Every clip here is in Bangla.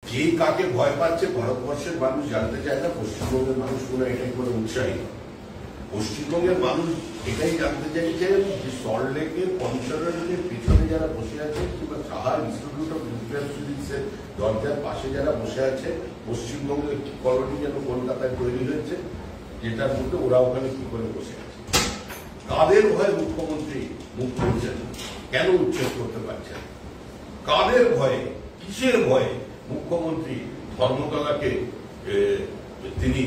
কে কাকে ভয় পাচ্ছে ভারতবর্ষের মানুষ জানতে চায় না, পশ্চিমবঙ্গের মানুষ মনে হয় এটাই করে উৎসাহিত। পশ্চিমবঙ্গের মানুষ এটাই জানতে চাইছে যে সল্টলেকের কমিশনারের পিছনে যারা বসে আছে কিংবা সাহার ইনস্টিটিউট অফ নিউক্লিয়ার ফিজিক্সের দরজার পাশে যারা বসে আছে, পশ্চিমবঙ্গের একটি কলোনি যেন কলকাতায় তৈরি হয়েছে, যেটার মধ্যে ওরা ওখানে কি করে বসে আছে। কাদের ভয়ে মুখ্যমন্ত্রী মুখ খুলছেন, কেন উচ্ছেদ করতে পারছেন? কাদের ভয়ে, কিসের ভয়ে মুখ্যমন্ত্রী ধর্মতলাকে তিনি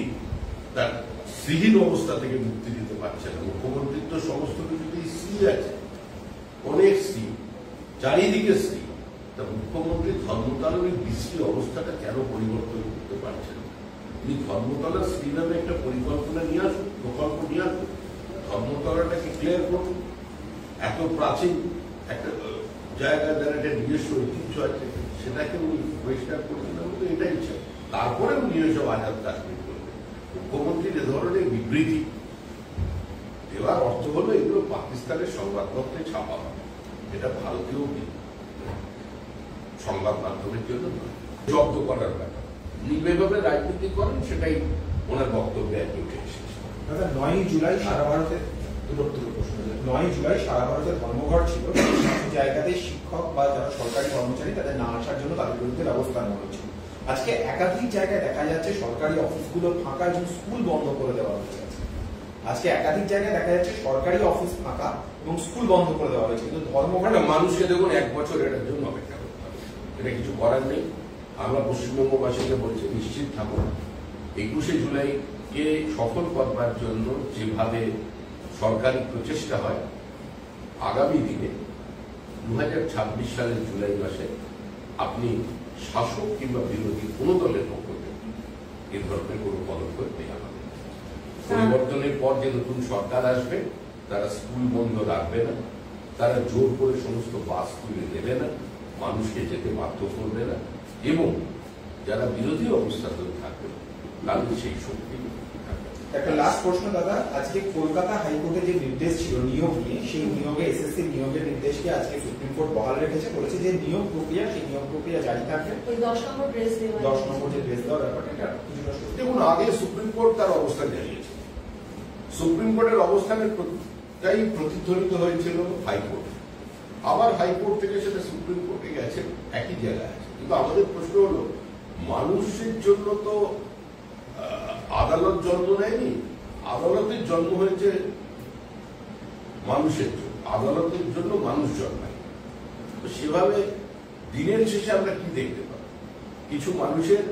তার শ্রীহীন অবস্থা থেকে মুক্তি দিতে পারছেন? মুখ্যমন্ত্রীর তো সমস্ত কিছুতেই শ্রী আছে, অনেক শ্রী, চারিদিকে শ্রী। তা মুখ্যমন্ত্রী ধর্মতলার ওই বিশ্রী অবস্থাটা কেন পরিবর্তন করতে পারছেন? তিনি ধর্মতলার শ্রী নামে একটা পরিকল্পনা নিয়ে আসুন, প্রকল্প নিয়ে আসুন, ধর্মতলাটাকে ক্লিয়ার করুন। এত প্রাচীন একটা জায়গা, যার একটা নিজস্ব ঐতিহ্য আছে, সেটাকে উনি পরিষ্কার করবেন না, এটাই ইচ্ছা। তারপরে উনি ওইসব আজাদ কাশ্মীর করবেন। মুখ্যমন্ত্রীর এ ধরনের বিবৃতি দেওয়ার অর্থ হলো এগুলো পাকিস্তানের সংবাদপত্রে ছাপা হবে, এটা ভারতীয় সংবাদ মাধ্যমের জন্য নয়। জব্দ করার ব্যাপার উনি যেভাবে রাজনীতি করেন সেটাই ওনার বক্তব্যে একটু উঠে এসেছে। 9 জুলাই সারা ভারতে 9 জুলাই সারা ভারতে ধর্মঘট ছিল। জায়গাতে শিক্ষক বা যারা সরকারি কর্মচারী তাদের না আসার জন্য তাদের বিরুদ্ধে ব্যবস্থা নেওয়া হয়েছিল। আজকে একাধিক জায়গায় দেখা যাচ্ছে সরকারি অফিসগুলো ফাঁকা এবং স্কুল বন্ধ করে দেওয়া হয়েছে। আজকে একাধিক জায়গায় দেখা যাচ্ছে সরকারি অফিস ফাঁকা এবং স্কুল বন্ধ করে দেওয়া হয়েছে, কিন্তু ধর্মঘট মানুষকে দেখুন 1 বছর এটার জন্য অপেক্ষা করতে হবে, এটা কিছু করার নেই। আমরা পশ্চিমবঙ্গবাসীকে বলছি নিশ্চিত থাকুন, 21শে জুলাইকে সফল করবার জন্য যেভাবে সরকারি প্রচেষ্টা হয়, আগামী দিনে 2026 সালের জুলাই মাসে আপনি শাসক কিংবা বিরোধী কোনো দলের পক্ষ থেকে এ ধরনের কোনো পদক্ষেপ নেওয়া হবে। পরিবর্তনের পর যে নতুন সরকার আসবে, তারা স্কুল বন্ধ রাখবে না, তারা জোর করে সমস্ত বাস তুলে দেবে না, মানুষকে যেতে বাধ্য করবে না, এবং যারা বিরোধী অবস্থাতে থাকবে তাদের সেই শক্তি থাকবে। একটা লাস্ট প্রশ্ন দাদা, আজকে কলকাতা হাইকোর্টে যে নির্দেশ ছিল নিয়োগ নিয়ে, সেই নিয়োগে এসএসসি নিয়োগের নির্দেশকে আজকে সুপ্রিম কোর্ট বহাল রেখেছে, বলেছে যে নিয়োগ প্রক্রিয়া, সেই নিয়োগ প্রক্রিয়া জারি থাকবে। 10 নম্বর ড্রেস দেওয়া, 10 নম্বর যে ড্রেস দেওয়ার ব্যাপারটা, এটা কিছুটা দেখুন, আগে সুপ্রিম কোর্ট তার অবস্থান জানিয়েছে, সুপ্রিম কোর্টের অবস্থানের তাই প্রতিধ্বনিত হয়েছিল হাইকোর্ট, আবার হাইকোর্ট থেকে সেটা সুপ্রিম কোর্টে গেছে, একই জায়গায় আছে। কিন্তু আমাদের প্রশ্ন হলো, মানুষের জন্য তো আদালত জন্ম নেয়নি, আদালতের জন্ম হয়েছে মানুষের জন্য, আদালতের জন্য মানুষ জন্মায়। তো সেভাবে দিনের শেষে আমরা কি দেখতে পাই? কিছু মানুষের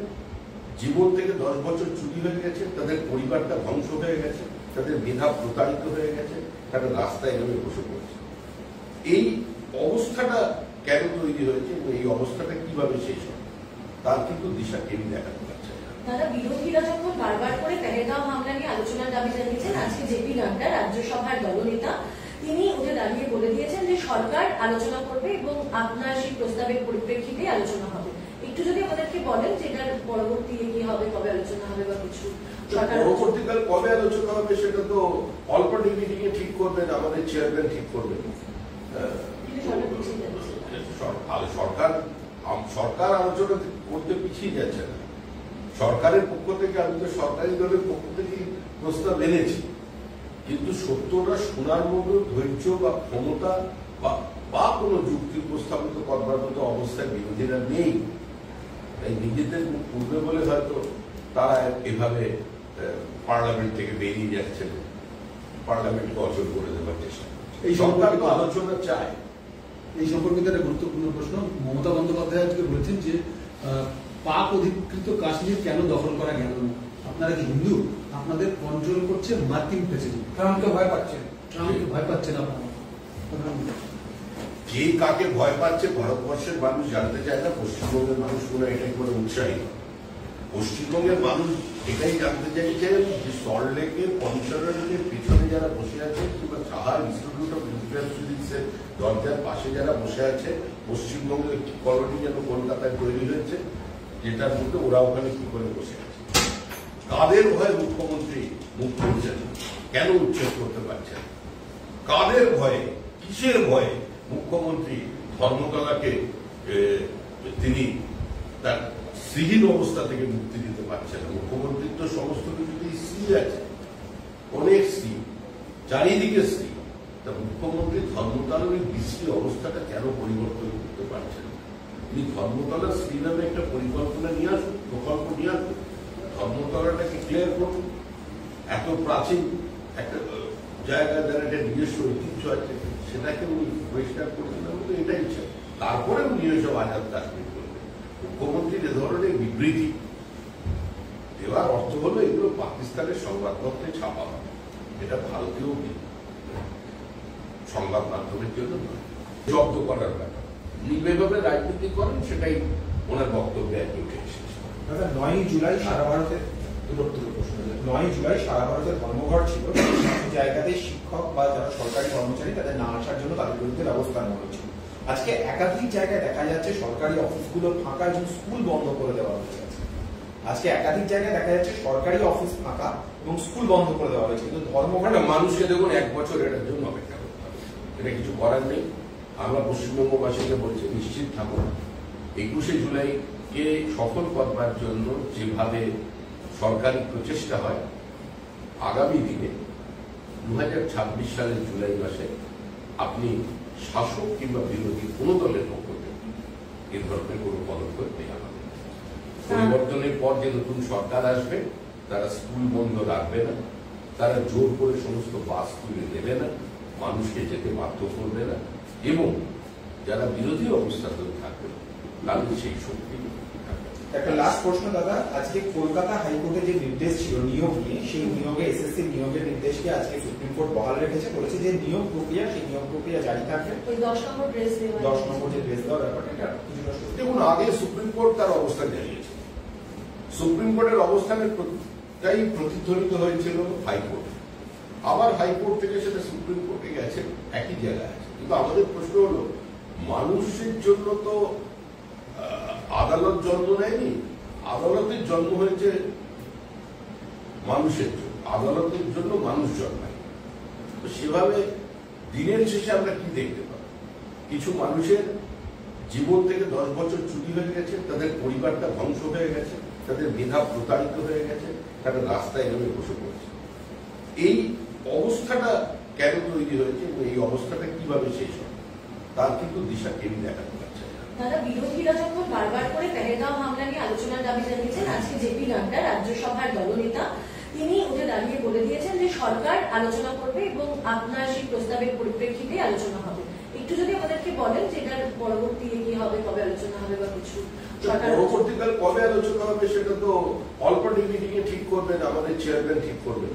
জীবন থেকে 10 বছর চুরি হয়ে গেছে, তাদের পরিবারটা ধ্বংস হয়ে গেছে, তাদের মেধা প্রতারিত হয়ে গেছে, তারা রাস্তায় নেমে বসে পড়ছে। এই অবস্থাটা কেন তৈরি হয়েছে এবং এই অবস্থাটা কিভাবে শেষ হবে তার কিন্তু দিশা কেউ দেখাতে পারছে না। দাদা, বিরোধীরা যখন বারবার করে পেহেলগাঁও হামলা নিয়ে আলোচনার দাবি জানিয়েছেন, আজকে জেপি নাড্ডা রাজ্যসভার দলনেতা তিনি উঠে দাঁড়িয়ে বলে দিয়েছেন যে সরকার আলোচনা করবে এবং আপনার সেই প্রস্তাবের পরিপ্রেক্ষিতে আলোচনা হবে। একটু যদি আমাদেরকে বলেন যে এটার পরবর্তী কি হবে, কবে আলোচনা হবে বা কিছু পরবর্তীকালে কবে আলোচনা হবে সেটা তো অল্প মিটিং এ ঠিক করবেন, আমাদের চেয়ারম্যান ঠিক করবেন। সরকার আলোচনা করতে পিছিয়ে যাচ্ছে না। সরকারের পক্ষ থেকে, আমি তো সরকারি দলের পক্ষ থেকে প্রস্তাব এনেছি, কিন্তু সত্যটা শোনার মতো ধৈর্য বা ক্ষমতা বা কোনো যুক্তি উপস্থাপিত করবার মতো অবস্থায় বিরোধীরা নেই। তাই নিজেদের মুখ পূর্বে বলে হয়তো তারা এভাবে পার্লামেন্ট থেকে বেরিয়ে যাচ্ছে, পার্লামেন্টকে অচল করে দেওয়ার চেষ্টা। এই সরকার তো আলোচনা চায়। এই সম্পর্কিত একটা গুরুত্বপূর্ণ প্রশ্ন। মমতা বন্দ্যোপাধ্যায় আজকে বলেছেন যে পাক অধিকৃত কাশ্মীর কেন দখল করা গেল না? আপনারা কি হিন্দু? আপনাদের কন্ট্রোল করছে মার্কিন প্রেসিডেন্ট। ট্রাম্পকে ভয় পাচ্ছেন, ট্রাম্পকে ভয় পাচ্ছেন আপনারা। কে কাকে ভয় পাচ্ছে ভারতবর্ষের মানুষ জানতে চায় না, পশ্চিমবঙ্গের মানুষ মনে হয় এটাই করে উৎসাহিত। পশ্চিমবঙ্গের মানুষ এটাই জানতে চাইছে যে সল্টলেকের কমিশনারের পিছনে যারা বসে আছে কিংবা সাহার ইনস্টিটিউট অফ নিউক্লিয়ার ফিজিক্সের দরজার পাশে যারা বসে আছে, পশ্চিমবঙ্গের একটি কলোনি যেন কলকাতায় তৈরি হয়েছে, যেটার মধ্যে ওরা ওখানে কি করে বসে আছে। কাদের ভয়ে মুখ্যমন্ত্রী মুখ খুলছেন, কেন উচ্ছেদ করতে পারছেন? কাদের ভয়ে, কিসের ভয়ে মুখ্যমন্ত্রী ধর্মতলাকে তিনি তার শ্রীহীন অবস্থা থেকে মুক্তি দিতে পারছে না। মুখ্যমন্ত্রীর তো সমস্ত কিছুতেই শ্রী আছে, অনেক শ্রী, চারিদিকে শ্রী। তা মুখ্যমন্ত্রী ধর্মতলার ওই বিশ্রী অবস্থাটা কেন পরিবর্তন করতে পারছেন? তিনি ধর্মতলার শ্রী নামে একটা পরিকল্পনা নিয়ে আসুন, প্রকল্প নিয়ে আসুন, ধর্মতলাটাকে ক্লিয়ার করুন। এত প্রাচীন একটা জায়গা, যার একটা নিজস্ব ঐতিহ্য আছে, সেটাকে উনি পরিষ্কার করছেন না, এটাই ইচ্ছা। তারপরে উনি ওইসব আজাদ কাশ্মীর করবেন। মুখ্যমন্ত্রীর এ ধরনের বিবৃতি দেওয়ার অর্থ হলো এগুলো পাকিস্তানের সংবাদপত্রে ছাপা হবে, এটা ভারতীয় সংবাদ মাধ্যমের জন্য নয়, জব্দ করার ব্যাপার। উনি যেভাবে রাজনীতি করেন সেটাই ওনার বক্তব্যে একটু উঠে এসেছে। দাদা 9 জুলাই সারা ভারতে প্রশ্ন, 9 জুলাই সারা ভারতে ধর্মঘট ছিল, সেই জায়গাতে শিক্ষক বা যারা সরকারি কর্মচারী তাদের না আসার জন্য তাদের বিরুদ্ধে ব্যবস্থা নেওয়া হয়েছিল। আজকে একাধিক জায়গায় দেখা যাচ্ছে সরকারি অফিসগুলো ফাঁকা এবং স্কুল বন্ধ করে দেওয়া হয়েছে। আজকে একাধিক জায়গায় দেখা যাচ্ছে সরকারি অফিস ফাঁকা এবং স্কুল বন্ধ করে দেওয়া হয়েছে, কিন্তু ধর্মঘট মানুষকে দেখুন 1 বছর এটার জন্য অপেক্ষা করতে হবে, এটা কিছু করার নেই। আমরা পশ্চিমবঙ্গবাসীকে বলছি নিশ্চিত থাকুন, 21শে জুলাইকে সফল করবার জন্য যেভাবে সরকারি প্রচেষ্টা হয়, আগামী দিনে 2026 সালের জুলাই মাসে আপনি শাসক কিংবা বিরোধী কোনো দলের পক্ষ থেকে এ ধরনের কোনো পদক্ষেপ নেই। আমাদের পরিবর্তনের পর যে নতুন সরকার আসবে, তারা স্কুল বন্ধ রাখবে না, তারা জোর করে সমস্ত বাস তুলে দেবে না, মানুষকে যেতে বাধ্য করবে না, এবং যারা বিরোধী অবস্থাতে থাকবে তাদের সেই শক্তি থাকবে। একটা লাস্ট প্রশ্ন দাদা, আজকে কলকাতা হাইকোর্টে যে নির্দেশ ছিল নিয়োগ নিয়ে, সেই নিয়োগে এসএসসি নিয়োগের নির্দেশকে আজকে সুপ্রিম কোর্ট বহাল রেখেছে, বলেছে যে নিয়োগ প্রক্রিয়া, সেই নিয়োগ প্রক্রিয়া জারি থাকবে। ওই 10 নম্বর ড্রেস দেওয়া, 10 নম্বর যে ড্রেস দেওয়ার ব্যাপারটা, এটা কিছুটা সত্যি। দেখুন, আগে সুপ্রিম কোর্ট তার অবস্থান জানিয়েছে, সুপ্রিম কোর্টের অবস্থানের তাই প্রতিধ্বনিত হয়েছিল হাইকোর্ট, আবার হাইকোর্ট থেকে সেটা সুপ্রিম কোর্টে গেছে, একই জায়গায় আছে। কিন্তু আমাদের প্রশ্ন হলো, মানুষের জন্য তো আদালত জন্ম নেয়নি, আদালতের জন্ম হয়েছে মানুষের জন্য, আদালতের জন্য মানুষ জন্মায়। তো সেভাবে দিনের শেষে আমরা কি দেখতে পাবো? কিছু মানুষের জীবন থেকে 10 বছর চুরি হয়ে গেছে, তাদের পরিবারটা ধ্বংস হয়ে গেছে, তাদের মেধা প্রতারিত হয়ে গেছে, তারা রাস্তায় নেমে বসে পড়ছে। এই অবস্থাটা কেন তৈরি হয়েছে এবং এই অবস্থাটা কিভাবে শেষ হবে, তার কিন্তু দিশা কেউই দেখাতে পারছে না। দাদা, বিরোধীরা যখন বারবার করে পেহেলগাঁও হামলা নিয়ে আলোচনার দাবি জানিয়েছেন, আজকে জেপি নাড্ডা রাজ্যসভার দলনেতা তিনি উঠে দাঁড়িয়ে বলে দিয়েছেন যে সরকার আলোচনা করবে এবং আপনার সেই প্রস্তাবের পরিপ্রেক্ষিতে আলোচনা হবে। একটু যদি আমাদেরকে বলেন যে এটার পরবর্তী কি হবে, কবে আলোচনা হবে বা কিছু? পরবর্তীকালে কবে আলোচনা হবে সেটা তো অল্প মিটিং এ ঠিক করবেন, আমাদের চেয়ারম্যান ঠিক করবেন।